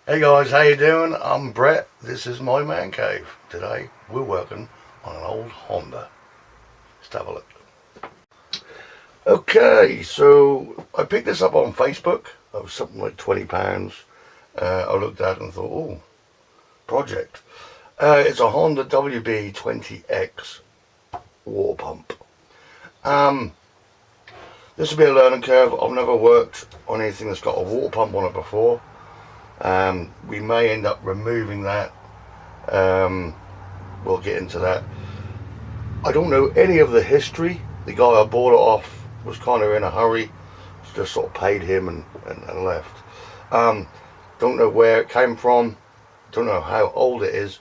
Hey guys, how you doing? I'm Brett. This is my man cave. Today we're working on an old Honda. Let's have a look. Okay, so I picked this up on Facebook. It was something like £20. I looked at it and thought, oh, project. It's a Honda WB20X water pump. Um, this will be a learning curve. I've never worked on anything that's got a water pump on it before. We may end up removing that. We'll get into that. I don't know any of the history. The guy I bought it off was kind of in a hurry. Just sort of paid him and left. Don't know where it came from. Don't know how old it is.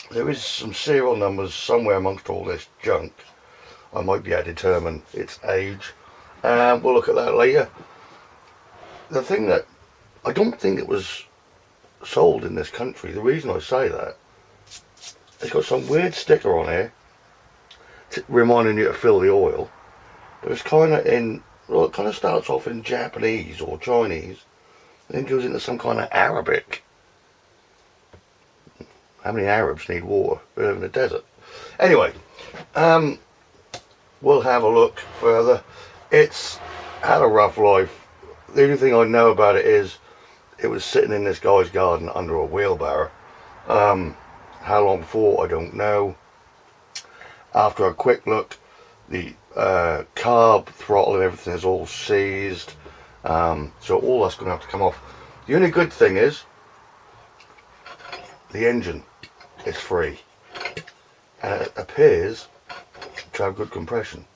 There is some serial numbers somewhere amongst all this junk. I might be able to determine its age. We'll look at that later. The thing that I don't think it was sold in this country. The reason I say that, it's got some weird sticker on here reminding you to fill the oil, but it's kind of in, well, it kind of starts off in Japanese or Chinese and then goes into some kind of Arabic. How many Arabs need water? We live in the desert. Anyway, we'll have a look further. It's had a rough life. The only thing I know about it is it was sitting in this guy's garden under a wheelbarrow. How long for, I don't know. After a quick look, the carb, throttle and everything is all seized. So all that's going to have to come off. The only good thing is the engine is free. And it appears to have good compression.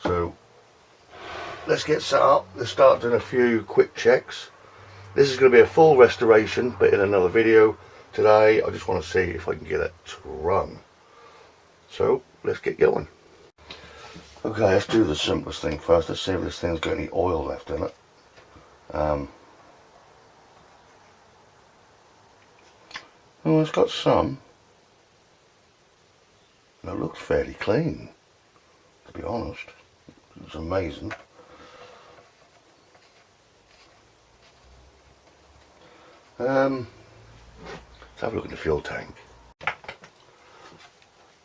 So let's get set up. Let's start doing a few quick checks. This is going to be a full restoration, but in another video. Today I just want to see if I can get it to run. So let's get going. Okay, let's do the simplest thing first. Let's see if this thing's got any oil left in it. Oh, it's got some. It looks fairly clean, to be honest. It's amazing. Let's have a look at the fuel tank.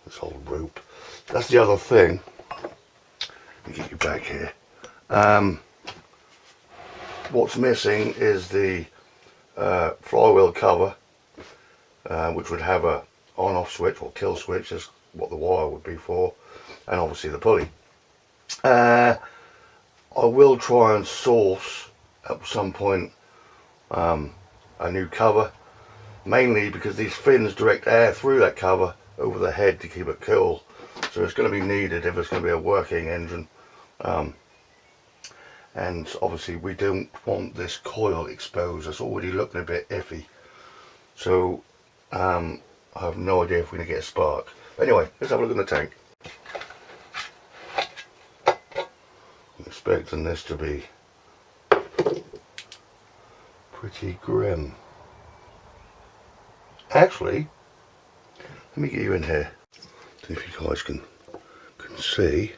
This whole rope. That's the other thing. Let me get you back here. What's missing is the flywheel cover, which would have a on-off switch or kill switch, is what the wire would be for, and obviously the pulley. I will try and source at some point a new cover, mainly because these fins direct air through that cover over the head to keep it cool, so it's going to be needed if it's going to be a working engine. And obviously we don't want this coil exposed. It's already looking a bit iffy, so I have no idea if we're going to get a spark. Anyway, let's have a look in the tank. I'm expecting this to be pretty grim. Actually, let me get you in here. See if you guys can see.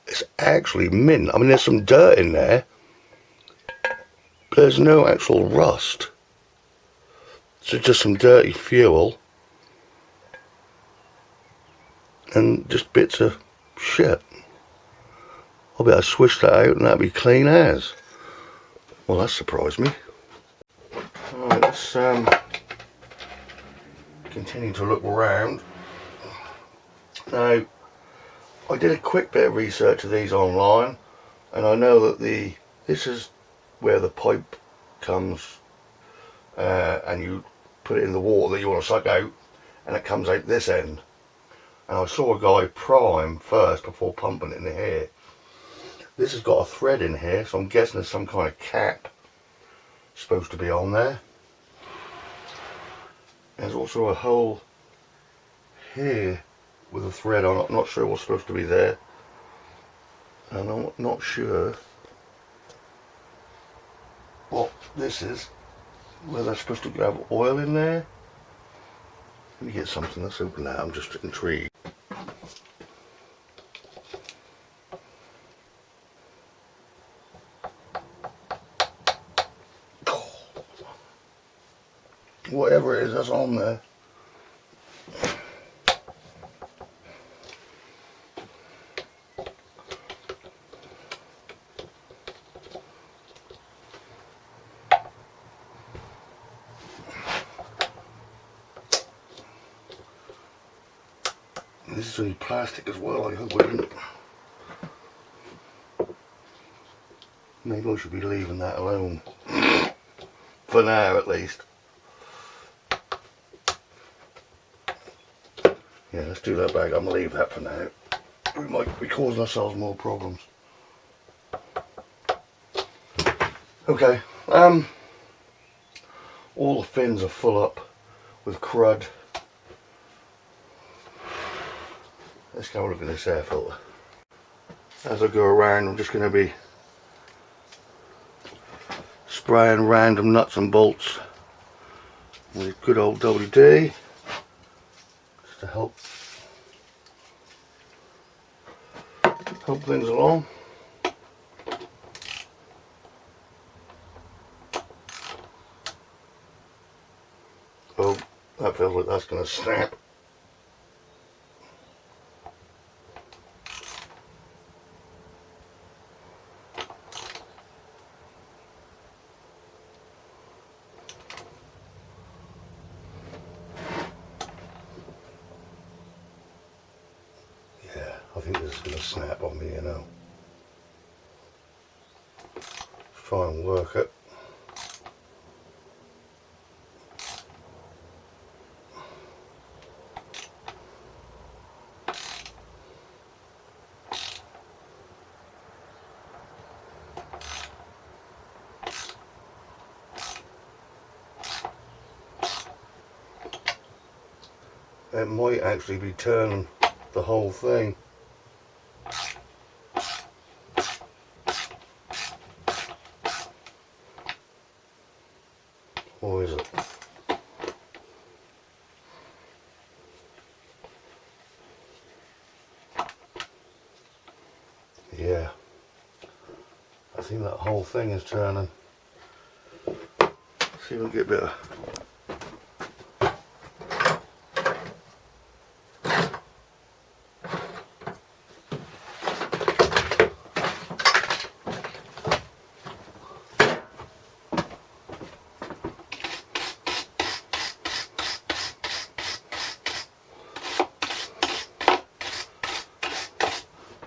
It's actually mint. I mean, there's some dirt in there, but there's no actual rust. So just some dirty fuel and just bits of shit. I'll be able to switch that out and that'll be clean as. Well, that surprised me. Alright, let's continue to look around. Now, I did a quick bit of research of these online, and I know that this is where the pipe comes, and you put it in the water that you want to suck out, and it comes out this end. And I saw a guy prime first before pumping it in here. This has got a thread in here, so I'm guessing there's some kind of cap supposed to be on there. There's also a hole here with a thread on it. I'm not sure what's supposed to be there, and I'm not sure what this is, whether they're supposed to have oil in there. Let me get something. Let's open that. I'm just intrigued. whatever it is that's on there. This is only plastic as well, I hope I didn't. Maybe I should be leaving that alone. For now, at least. Yeah, let's do that bag. I'm going to leave that for now. We might be causing ourselves more problems. Okay. All the fins are full up with crud. Let's go look at this air filter. As I go around, I'm just going to be spraying random nuts and bolts with good old WD just to help things along. Oh, that feels like that's going to snap. Yeah, I think this is going to snap on me, you know. Let's try and work it. It might actually be turning the whole thing. Or is it? Yeah. I think that whole thing is turning. See if we can get a bit of...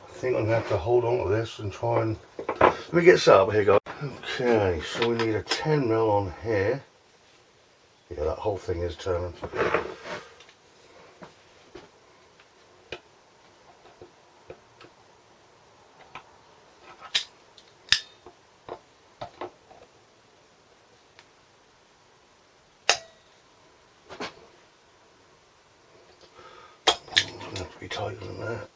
I think I'm going to have to hold on to this and try and... Let me get set up here, guys. Okay, so we need a 10mm on here. Yeah, that whole thing is turning. It's going to have to be tighter than that.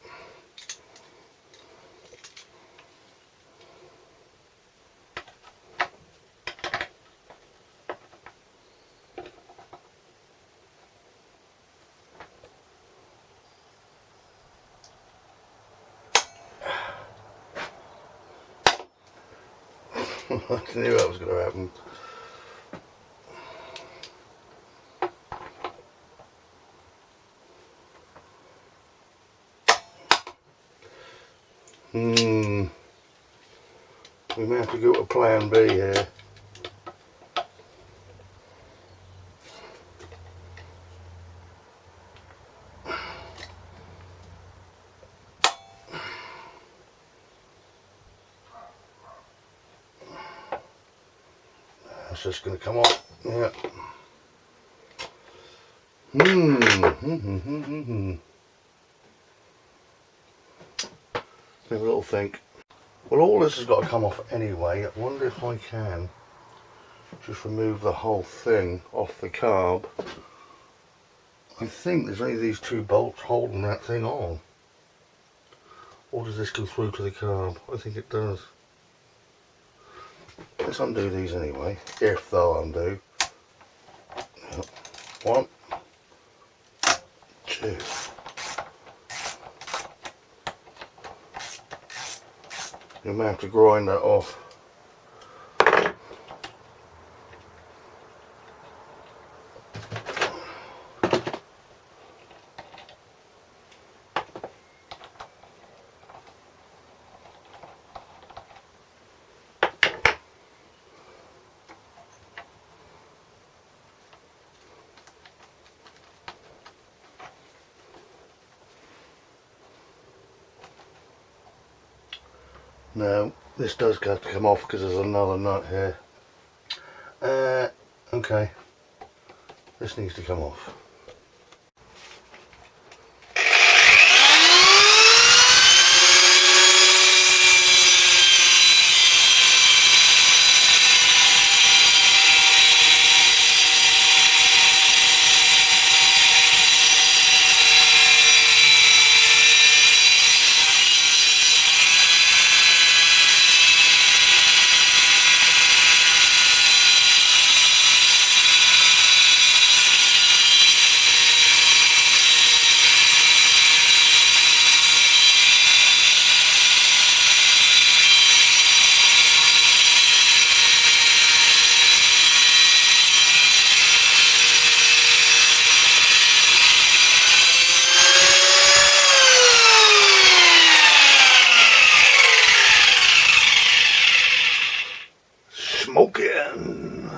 I knew that was going to happen. We may have to go to plan B here. It's just going to come off. Yeah. Have a little think. Well, all this has got to come off anyway. I wonder if I can just remove the whole thing off the carb. I think there's only these two bolts holding that thing on. Or does this go through to the carb? I think it does. Let's undo these anyway, if they'll undo. 1, 2. You may have to grind that off. Now this does have to come off because there's another nut here. Okay, this needs to come off. Smoking.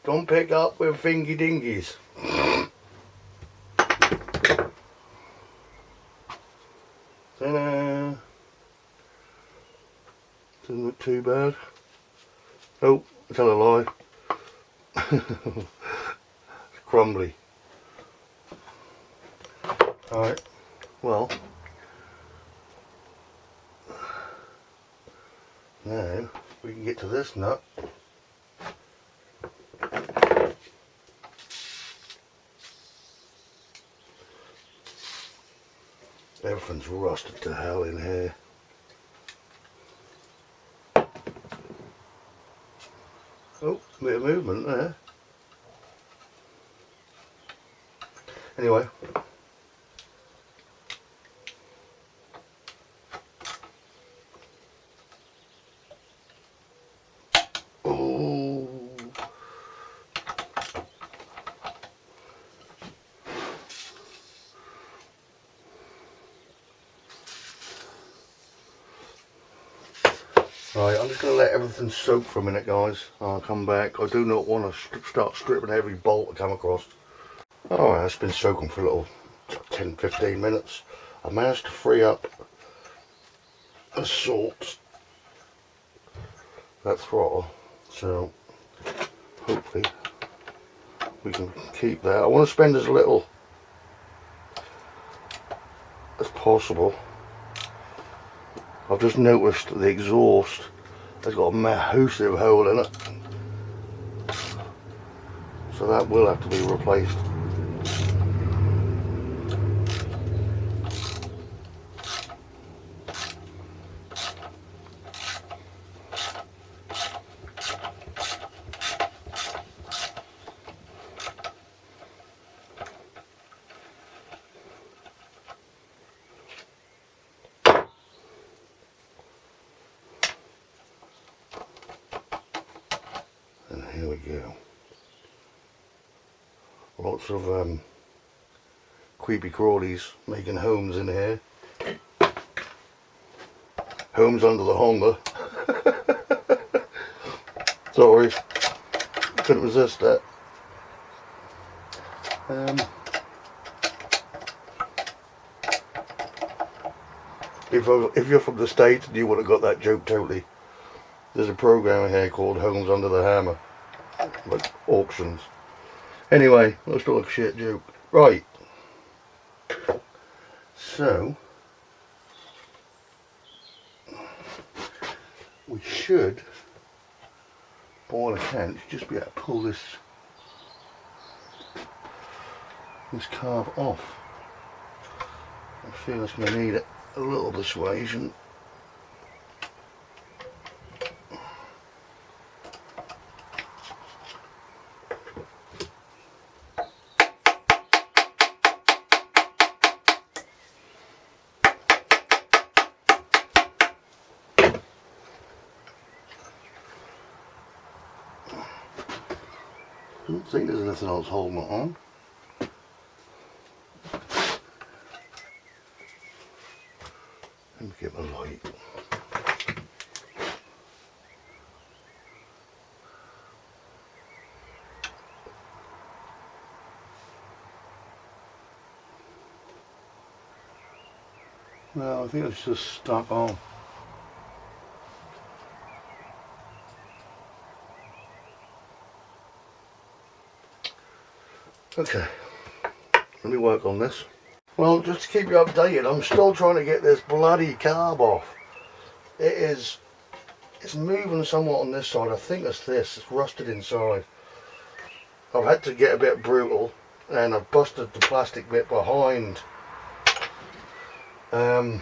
Don't pick up with fingy dingies. Ta-da. Doesn't look too bad. Oh, I tell a lie. It's crumbly. Alright, well, now we can get to this nut. Everything's rusted to hell in here. Oh, a bit of movement there. Anyway. Oh. Right, I'm just going to let everything soak for a minute, guys. I'll come back. I do not want to start stripping every bolt I come across. Alright, it's been soaking for a little 10-15 minutes. I managed to free up the salt, that throttle, so hopefully we can keep that. I want to spend as little as possible. I've just noticed the exhaust has got a massive hole in it, so that will have to be replaced. And here we go. Lots of creepy crawlies making homes in here. Homes under the Honda. Sorry, couldn't resist that. If you're from the States and you would have got that joke totally. There's a program here called Homes Under the Hammer, like auctions. Anyway, that's not a shit joke. Right. So we should, by all accounts, just be able to pull this carve off. I feel it's going to need a little persuasion. I don't think there's anything else holding it on. Let me get my light. No, I think it's just stuck on. Okay, let me work on this. Well, just to keep you updated, I'm still trying to get this bloody carb off. It's moving somewhat on this side. I think it's this. It's rusted inside. I've had to get a bit brutal, and I've busted the plastic bit behind. Now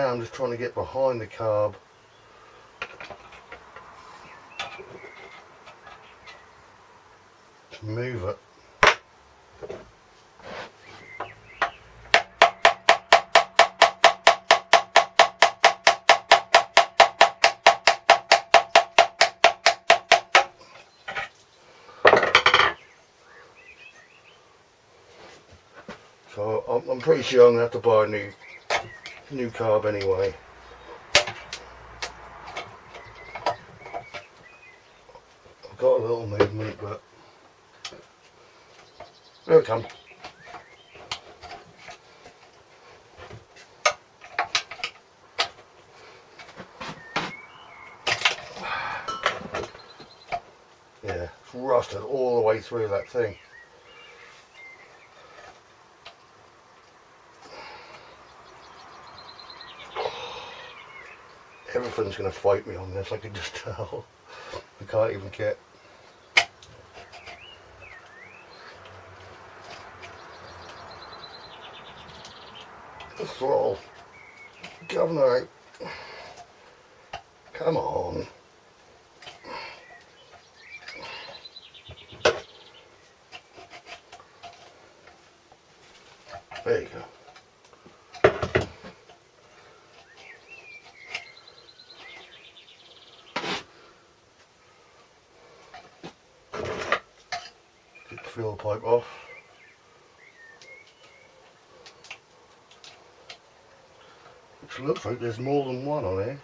I'm just trying to get behind the carb. To move it. So I'm pretty sure I'm going to have to buy a new carb anyway. I've got a little movement, but there it comes. Yeah, it's rusted all the way through that thing. Everything's going to fight me on this, I can just tell. I can't even get. The throttle. Governor, come on. There you go. Get the fuel pipe off. Which looks like there's more than one on here.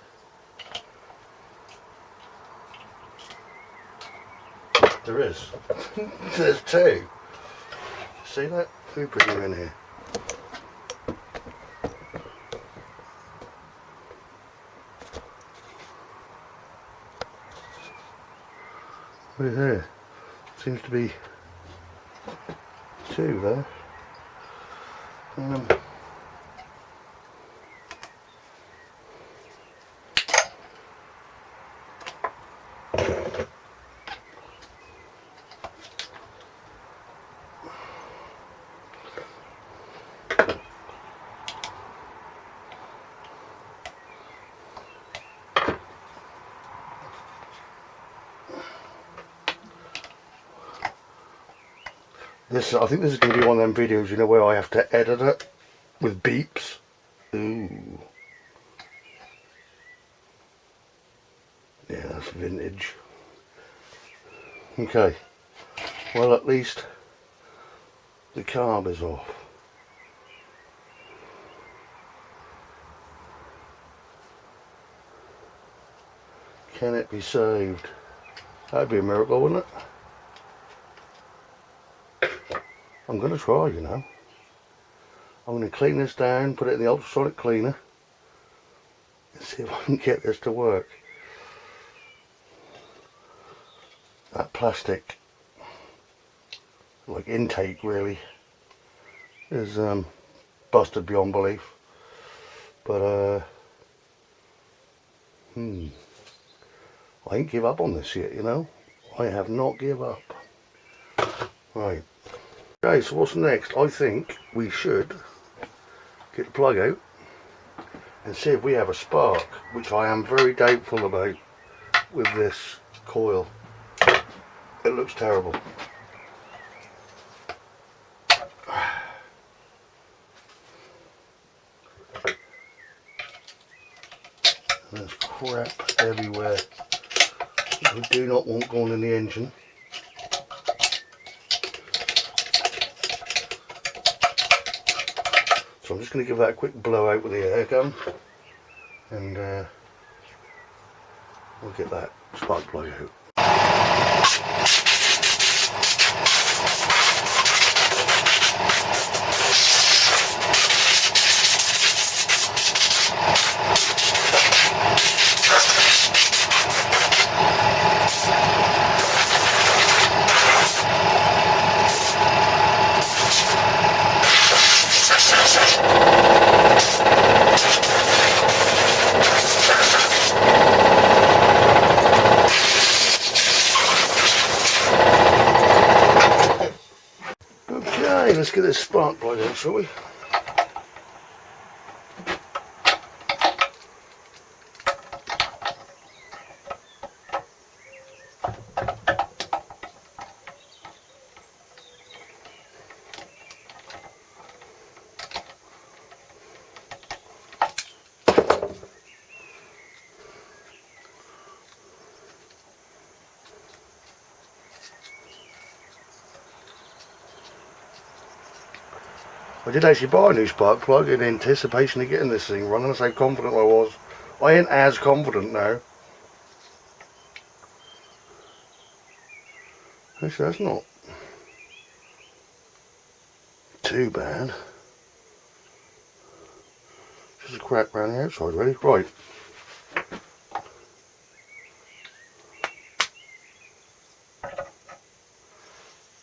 There is. There's two. See that? Who put you in here? What is there? Seems to be two there. I think this is going to be one of them videos, you know, where I have to edit it with beeps. Ooh. Yeah, that's vintage. Okay. Well, at least the carb is off. Can it be saved? That'd be a miracle, wouldn't it? I'm going to try, you know. I'm going to clean this down, put it in the ultrasonic cleaner, and see if I can get this to work. That plastic, like intake really, is busted beyond belief. But I ain't give up on this yet, you know. I have not give up. Right. Okay, so what's next? I think we should get the plug out and see if we have a spark, which I am very doubtful about with this coil. It looks terrible. There's crap everywhere. We do not want going in the engine. So I'm just going to give that a quick blowout with the air gun, and we'll get that spark plug out. let's get this spark plug in, shall we? I did actually buy a new spark plug in anticipation of getting this thing running. That's how confident I was. I ain't as confident now. Actually, that's not too bad. Just a crack around the outside, really. Right.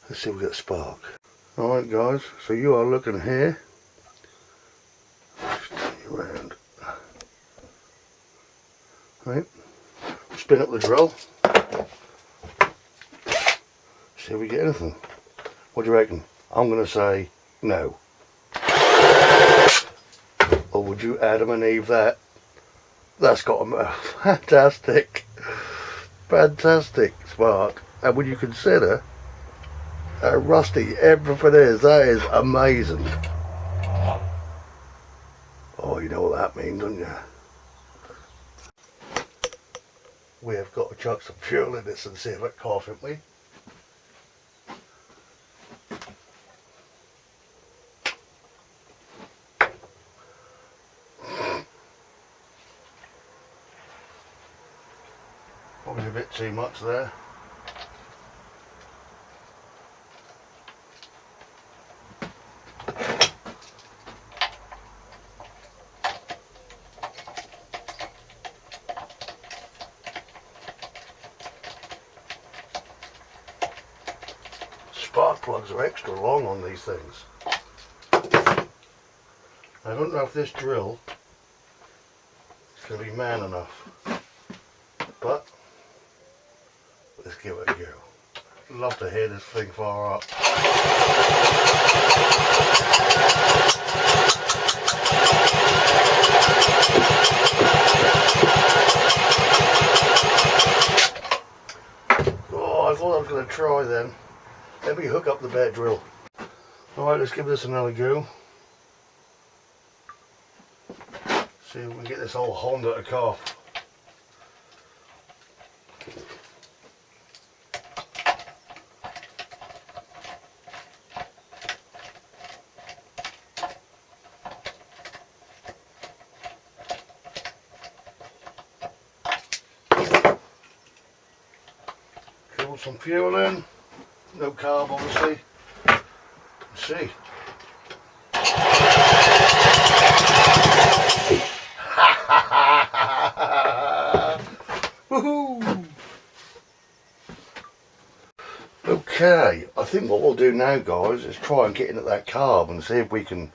Let's see if we get a spark. Alright guys, so you are looking here. Just turn you around. Right. Spin up the drill. See if we get anything. What do you reckon? I'm going to say no. Or would you Adam and Eve that? That's got a fantastic spark. And when you consider how rusty everything is, that is amazing. Oh, you know what that means, don't you? We have got to chuck some fuel in this and see if it coughs, haven't we? Probably a bit too much there. Spark plugs are extra long on these things. I don't know if this drill is going to be man enough, but let's give it a go. Love to hear this thing fire up. Oh, I thought I was going to try then. Let me hook up the bare drill. Alright, let's give this another go. See if we can get this old Honda to cough. Fill some fuel in. No carb, obviously. Let's see. Woohoo! Okay, I think what we'll do now, guys, is try and get into that carb and see if we can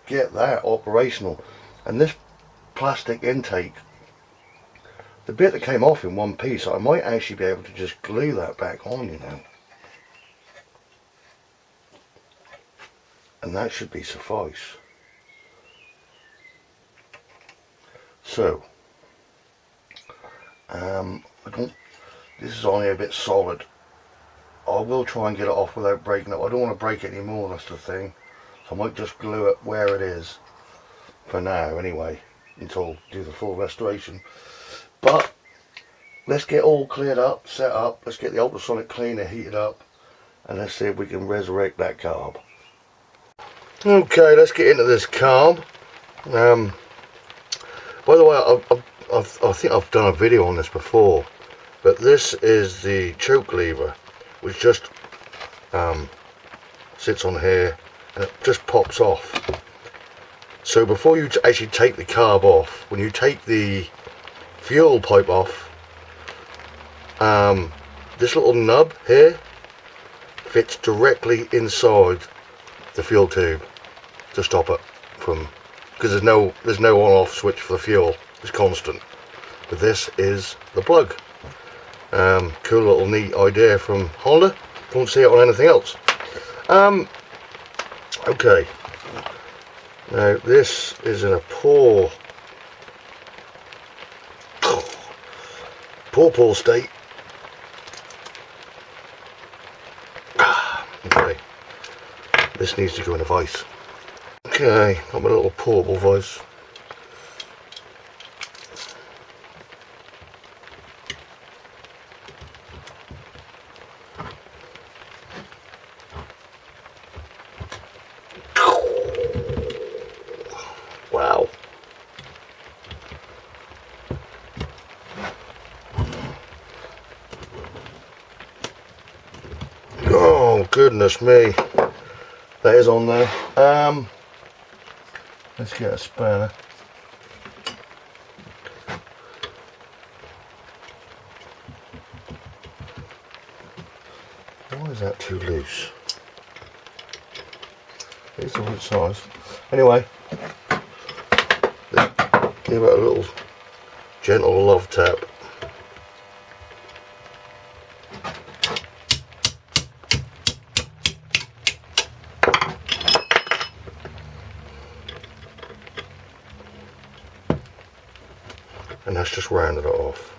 get that operational. And this plastic intake, the bit that came off in one piece, I might actually be able to just glue that back on, you know. And that should be suffice. So, this is only a bit solid. I will try and get it off without breaking it. I don't want to break it anymore, that's the thing. So I might just glue it where it is, for now anyway, until I do the full restoration. But let's get all cleared up, set up, let's get the ultrasonic cleaner heated up, and let's see if we can resurrect that carb. Okay, let's get into this carb. By the way, I think I've done a video on this before, but this is the choke lever, which just sits on here and it just pops off. So before you actually take the carb off, when you take the fuel pipe off, this little nub here fits directly inside the fuel tube to stop it from, because there's no on-off switch for the fuel, it's constant. But this is the plug. Cool little neat idea from Honda. Don't see it on anything else. Okay. Now this is in a poor state. Okay. This needs to go in a vise. Okay, got my little portable vise. Wow. Oh goodness me. That is on there. Let's get a spanner. Why is that too loose? It's the right size. Anyway, give it a little gentle love tap. And that's just rounded it off.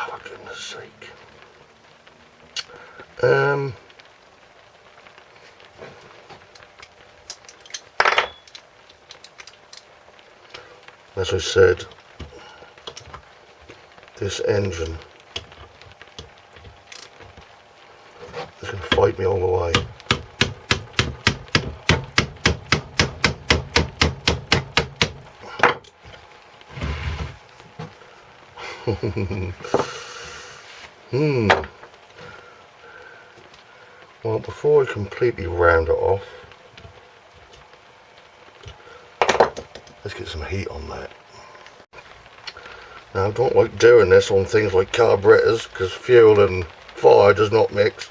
For goodness sake. As I said, this engine is going to fight me all the way. Well, before I completely round it off, let's get some heat on that. Now, I don't like doing this on things like carburetors because fuel and fire does not mix.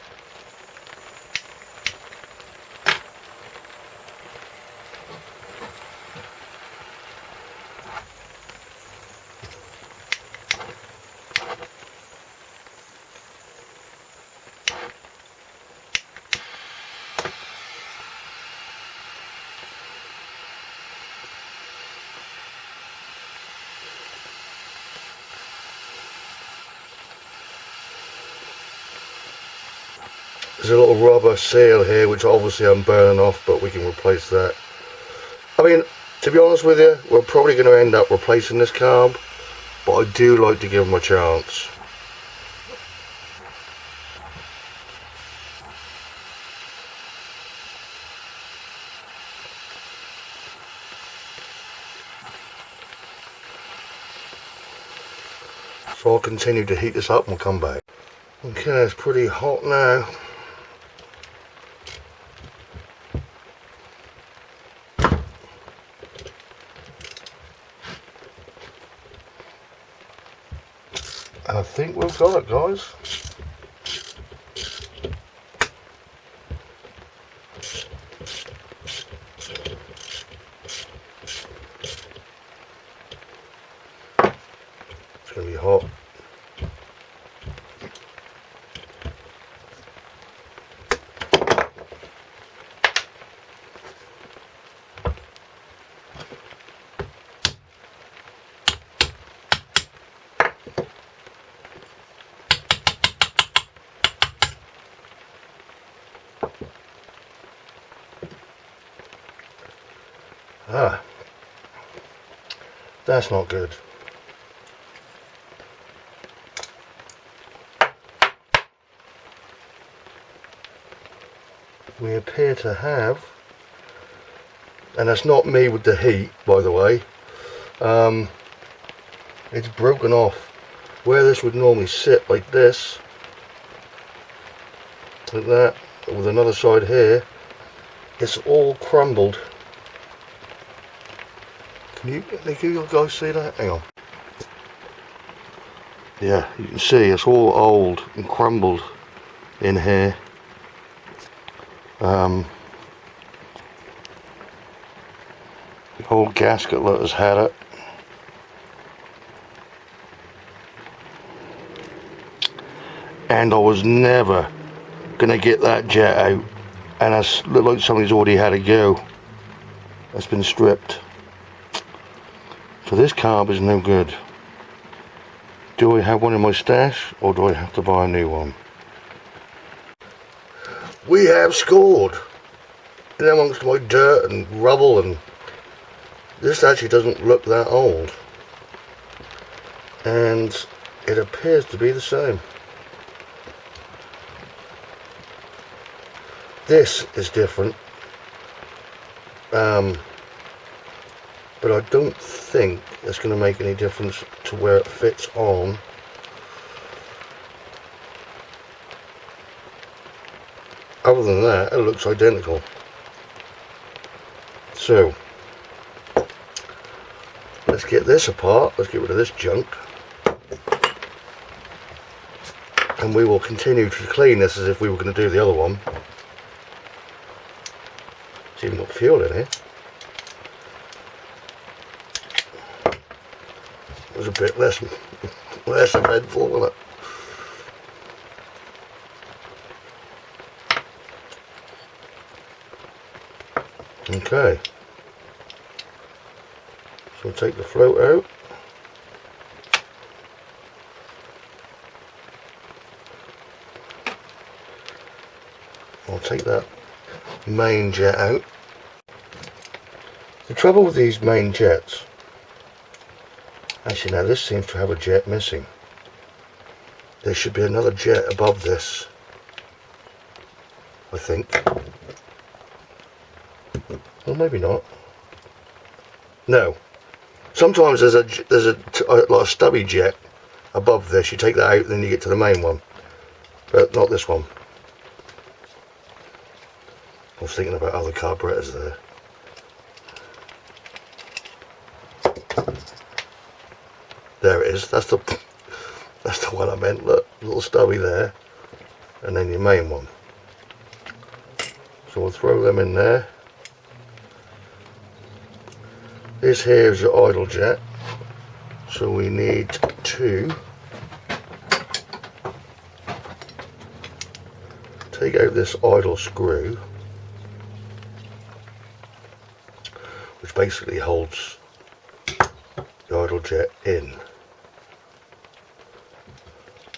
There's a little rubber seal here which obviously I'm burning off, but we can replace that. I mean, to be honest with you, we're probably going to end up replacing this carb, but I do like to give them a chance. So I'll continue to heat this up and we'll come back. Okay, it's pretty hot now. And I think we've got it, guys. It's going to be hot. Ah, that's not good. We appear to have, and that's not me with the heat, by the way, it's broken off. Where this would normally sit like this, like that, with another side here, it's all crumbled. Can you guys see that? Hang on. Yeah, you can see it's all old and crumbled in here. The old gasket that has had it. and I was never going to get that jet out, and I look like somebody's already had a go. That's been stripped. So this carb is no good. Do I have one in my stash, or do I have to buy a new one? We have scored in amongst my dirt and rubble, and this actually doesn't look that old, and it appears to be the same. This is different, but I don't think it's going to make any difference to where it fits on. Other than that, it looks identical. So let's get this apart. Let's get rid of this junk, and we will continue to clean this as if we were going to do the other one. It's even got fuel in here. It was a bit less eventful, wasn't it? Okay, so we'll take the float out. I'll take that main jet out. The trouble with these main jets, actually now this seems to have a jet missing. There should be another jet above this, I think. Well, maybe not. No. Sometimes there's a like a stubby jet above this. You take that out, and then you get to the main one, but not this one. I was thinking about other carburetors there. There it is. That's the one I meant. Look, little stubby there, and then your main one. So we'll throw them in there. This here is your idle jet, so we need to take out this idle screw, which basically holds the idle jet in.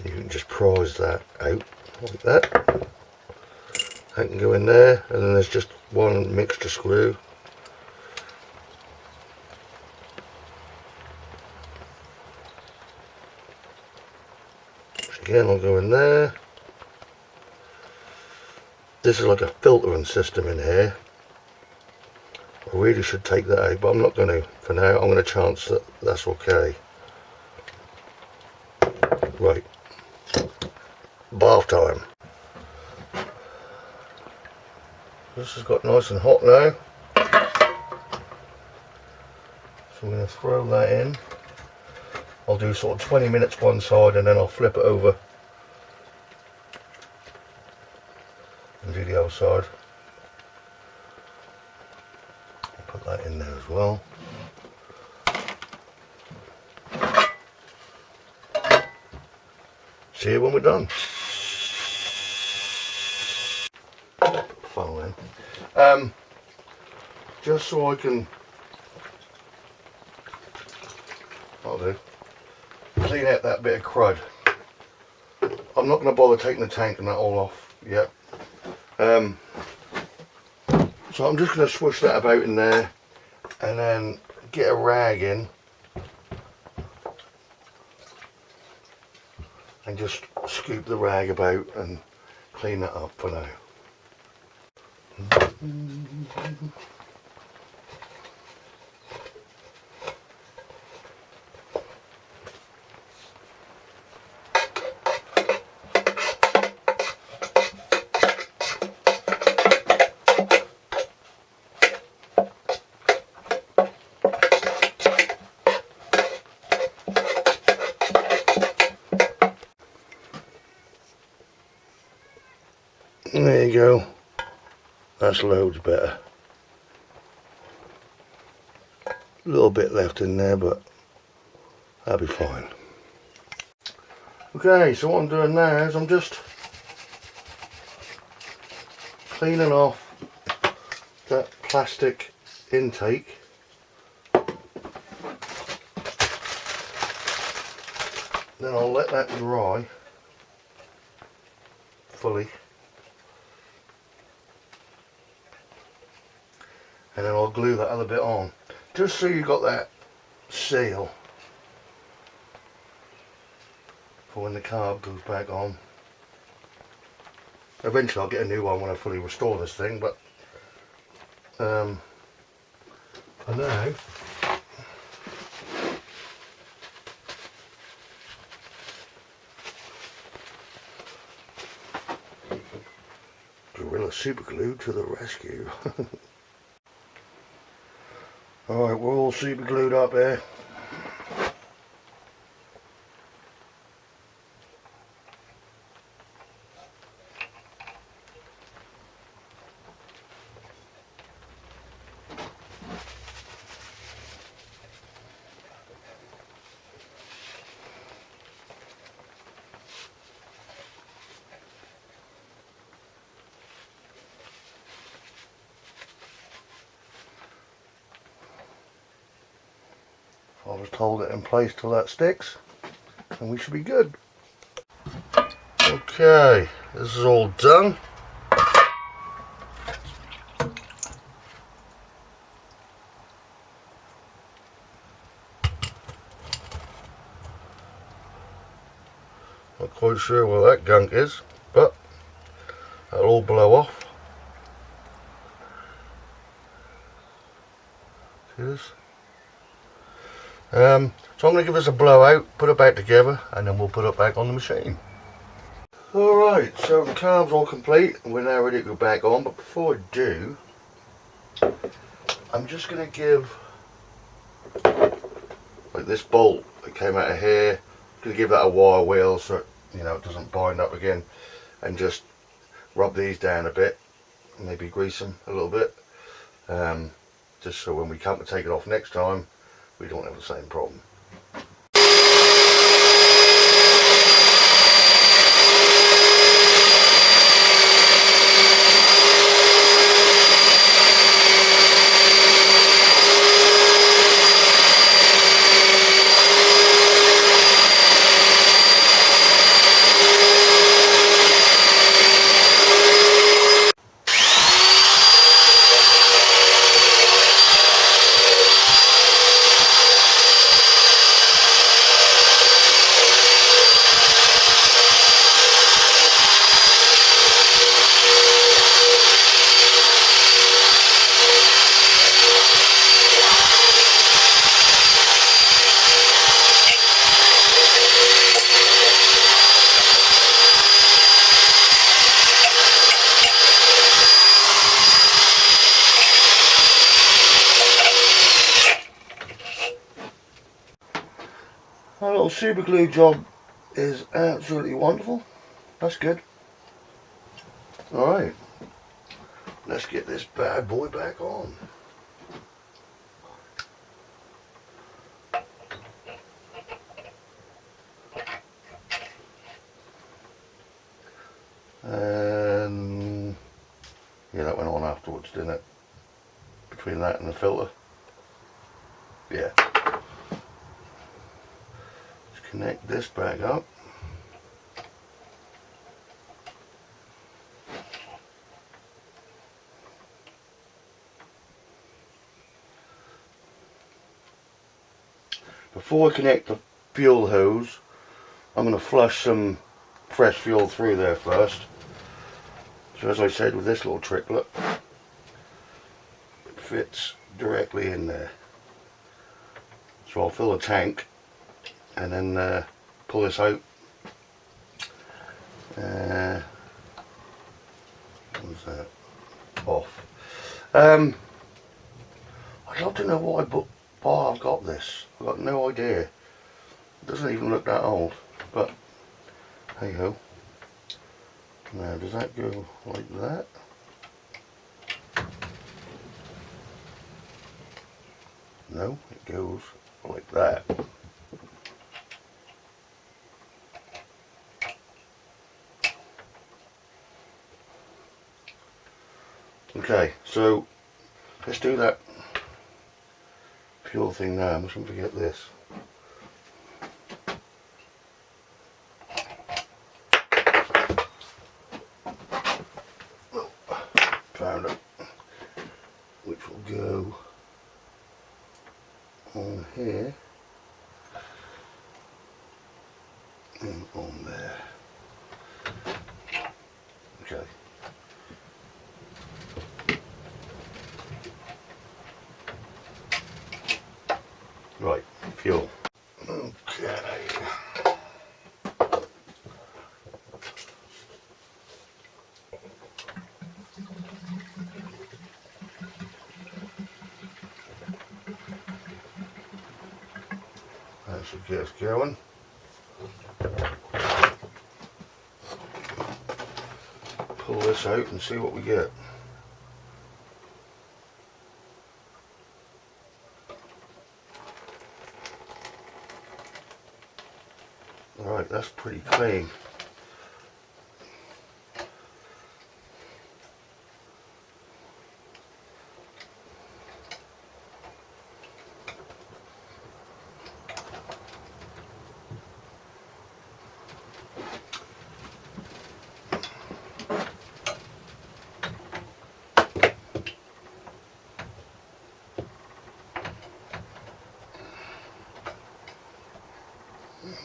You can just prise that out like that. That can go in there, and then there's just one mixture screw. Again, I'll go in there. This is like a filtering system in here. I really should take that out, but I'm not going to for now. I'm going to chance that that's okay. Right, bath time. This has got nice and hot now, so I'm going to throw that in. I'll do sort of 20 minutes one side, and then I'll flip it over and do the other side. I'll put that in there as well. See you when we're done. Funnel in. Just so I can, I'll do. Clean out that bit of crud. I'm not going to bother taking the tank and that all off yet. So I'm just going to swoosh that about in there, and then get a rag in and just scoop the rag about and clean that up for now. There you go. That's loads better. A little bit left in there, but that'll be fine. Okay, so what I'm doing now is I'm just cleaning off that plastic intake. Then I'll let that dry fully. And then I'll glue that other bit on. Just so you've got that seal for when the carb goes back on. Eventually I'll get a new one when I fully restore this thing, but for now Gorilla Super Glue to the rescue. Alright, we're all super glued up there. I'll just hold it in place till that sticks and we should be good. Okay, this is all done. Not quite sure where that gunk is, but that'll all blow off. See this? So I'm going to give this a blowout, put it back together, and then we'll put it back on the machine. Alright, so the carb's all complete, and we're now ready to go back on, but before I do, I'm just going to give, like this bolt that came out of here, going to give that a wire wheel so it, you know, it doesn't bind up again, and just rub these down a bit, maybe grease them a little bit, just so when we come to take it off next time, we don't have the same problem. Our little super glue job is absolutely wonderful. That's good. Alright, let's get this bad boy back on. And yeah, that went on afterwards, didn't it? Between that and the filter. Yeah. Let's connect this back up. Before I connect the fuel hose, I'm going to flush some fresh fuel through there first. So as I said, with this little trick, look, it fits directly in there. So I'll fill the tank and then pull this out. What's that? Off. I'd love to know why I've got this. I've got no idea. It doesn't even look that old, but hey ho. Now does that go like that? No, it goes like that. Okay, so let's do that fuel thing now. I mustn't forget this. Found it, which will go on here and on there. Okay. Right, fuel. Okay. That's the gas going. Pull this out and see what we get. Alright, that's pretty clean.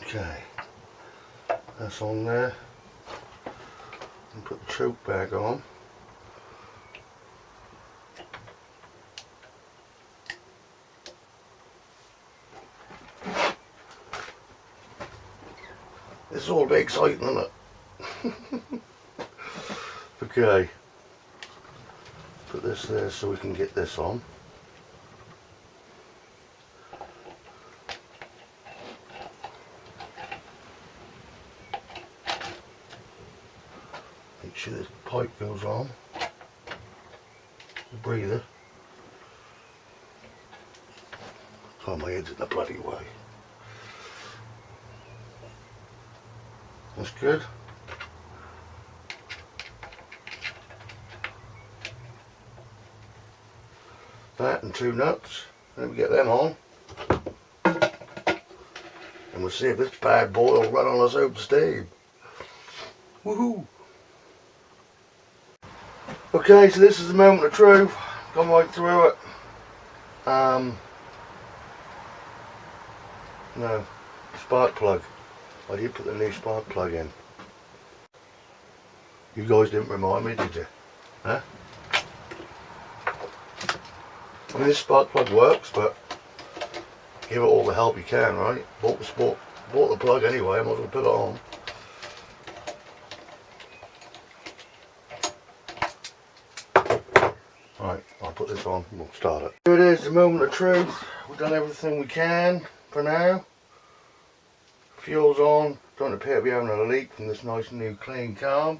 Okay, that's on there. And put the choke back on. This is all a bit exciting, isn't it? Okay, put this there so we can get this on. Make sure this pipe goes on. The breather. Oh, my head's in the bloody way. That's good. That and 2 nuts. Let me get them on. And we'll see if this bad boy will run on us open steam. Woohoo! Okay, so this is the moment of truth. Gone right through it. No, spark plug. I did put the new spark plug in. You guys didn't remind me, did you? Huh? I mean, this spark plug works, but give it all the help you can, right? Bought the plug anyway, I might as well put it on. Right, I'll put this on and we'll start it. Here it is, the moment of truth. We've done everything we can for now. Fuel's on. Don't appear to be having a leak from this nice new clean carb.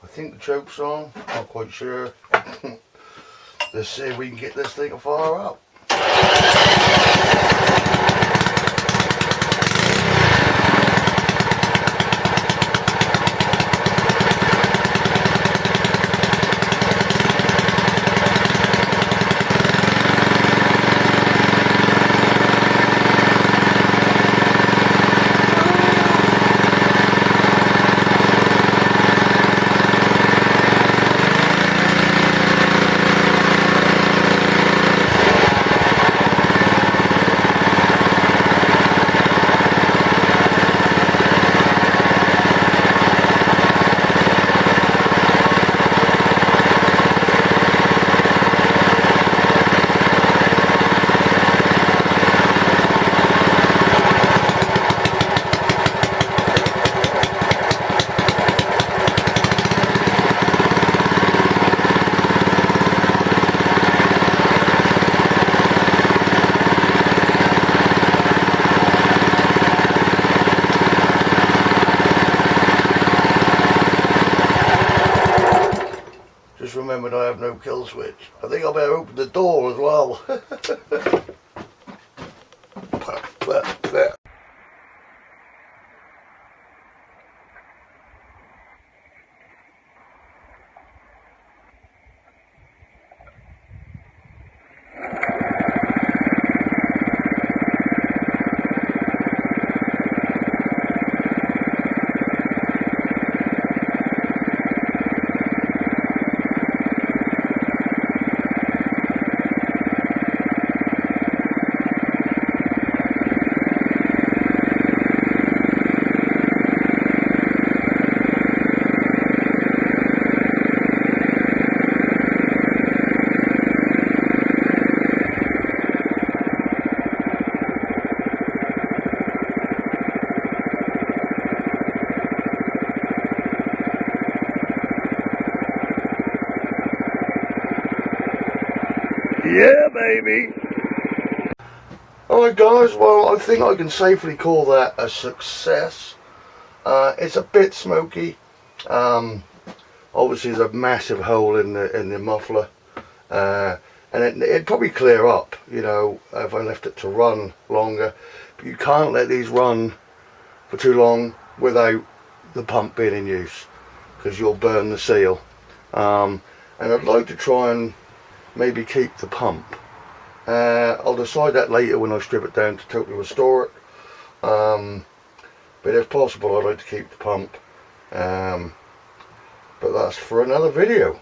I think the choke's on, not quite sure. Let's see if we can get this thing to fire up. Just remembered I have no kill switch. I think I better open the door as well. baby. Alright guys, well I think I can safely call that a success. It's a bit smoky. Obviously there's a massive hole in the muffler, and it'd probably clear up, you know, if I left it to run longer. But you can't let these run for too long without the pump being in use, because you'll burn the seal. And I'd like to try and maybe keep the pump. I'll decide that later when I strip it down to totally restore it. But if possible, I'd like to keep the pump. But that's for another video.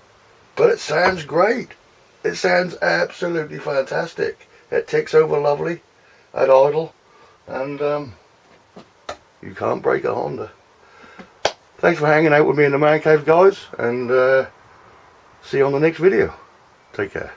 But it sounds great. It sounds absolutely fantastic. It ticks over lovely at idle, and you can't break a Honda. Thanks for hanging out with me in the Man Cave, guys, and see you on the next video. Take care.